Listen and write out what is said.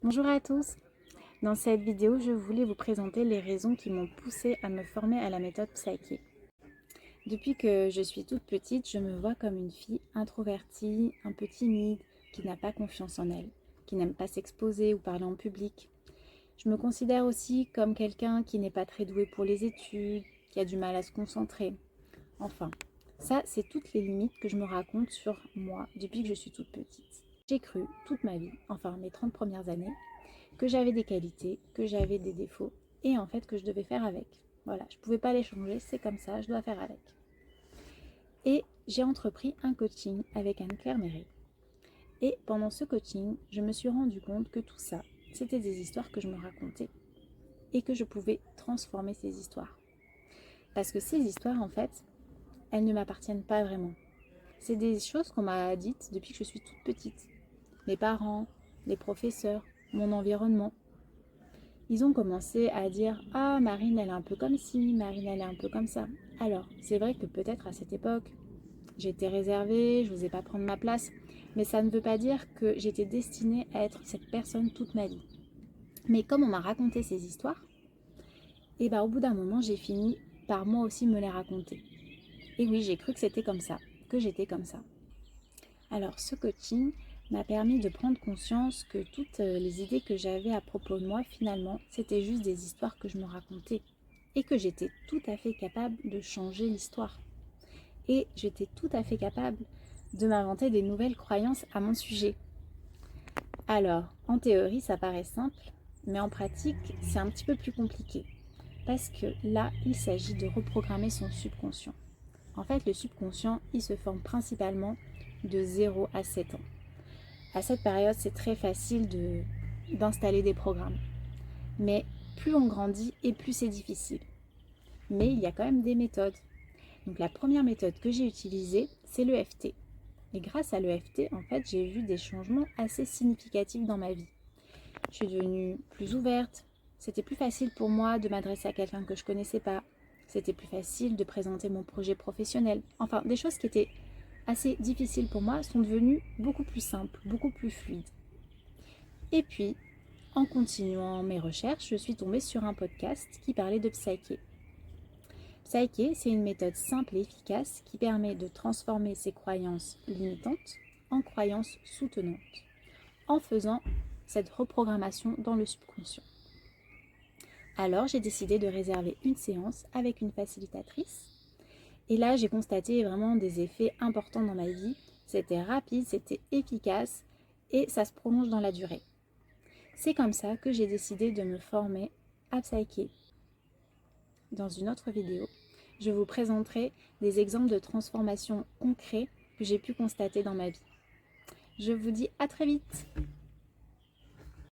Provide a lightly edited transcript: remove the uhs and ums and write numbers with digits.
Bonjour à tous. Dans cette vidéo, je voulais vous présenter les raisons qui m'ont poussée à me former à la méthode Psyché. Depuis que je suis toute petite, je me vois comme une fille introvertie, un peu timide, qui n'a pas confiance en elle, qui n'aime pas s'exposer ou parler en public. Je me considère aussi comme quelqu'un qui n'est pas très doué pour les études, qui a du mal à se concentrer. Enfin, ça, c'est toutes les limites que je me raconte sur moi depuis que je suis toute petite. J'ai cru toute ma vie, enfin mes 30 premières années, que j'avais des qualités, que j'avais des défauts et en fait que je devais faire avec. Voilà, je ne pouvais pas les changer, c'est comme ça, je dois faire avec. Et j'ai entrepris un coaching avec Anne-Claire Méry. Et pendant ce coaching, je me suis rendu compte que tout ça, c'était des histoires que je me racontais et que je pouvais transformer ces histoires. Parce que ces histoires, en fait, elles ne m'appartiennent pas vraiment. C'est des choses qu'on m'a dites depuis que je suis toute petite. Mes parents, les professeurs, mon environnement. Ils ont commencé à dire « Ah, Marine, elle est un peu comme ci, Marine, elle est un peu comme ça ». Alors, c'est vrai que peut-être à cette époque, j'étais réservée, je n'osais pas prendre ma place, mais ça ne veut pas dire que j'étais destinée à être cette personne toute ma vie. Mais comme on m'a raconté ces histoires, et au bout d'un moment, j'ai fini par moi aussi me les raconter. Et oui, j'ai cru que c'était comme ça, que j'étais comme ça. Alors, ce coaching m'a permis de prendre conscience que toutes les idées que j'avais à propos de moi, finalement, c'était juste des histoires que je me racontais et que j'étais tout à fait capable de changer l'histoire. Et j'étais tout à fait capable de m'inventer des nouvelles croyances à mon sujet. Alors, en théorie, ça paraît simple, mais en pratique, c'est un petit peu plus compliqué. Parce que là, il s'agit de reprogrammer son subconscient. En fait, le subconscient, il se forme principalement de 0 à 7 ans. À cette période, c'est très facile d'installer des programmes. Mais plus on grandit et plus c'est difficile. Mais il y a quand même des méthodes. Donc la première méthode que j'ai utilisée, c'est l'EFT. Et grâce à l'EFT, en fait, j'ai vu des changements assez significatifs dans ma vie. Je suis devenue plus ouverte. C'était plus facile pour moi de m'adresser à quelqu'un que je ne connaissais pas. C'était plus facile de présenter mon projet professionnel. Enfin, des choses qui étaient assez difficiles pour moi sont devenues beaucoup plus simples, beaucoup plus fluides. Et puis, en continuant mes recherches, je suis tombée sur un podcast qui parlait de Psyché. Psyché, c'est une méthode simple et efficace qui permet de transformer ses croyances limitantes en croyances soutenantes, en faisant cette reprogrammation dans le subconscient. Alors, j'ai décidé de réserver une séance avec une facilitatrice. Et là, j'ai constaté vraiment des effets importants dans ma vie. C'était rapide, c'était efficace et ça se prolonge dans la durée. C'est comme ça que j'ai décidé de me former à Psyché. Dans une autre vidéo, je vous présenterai des exemples de transformations concrets que j'ai pu constater dans ma vie. Je vous dis à très vite!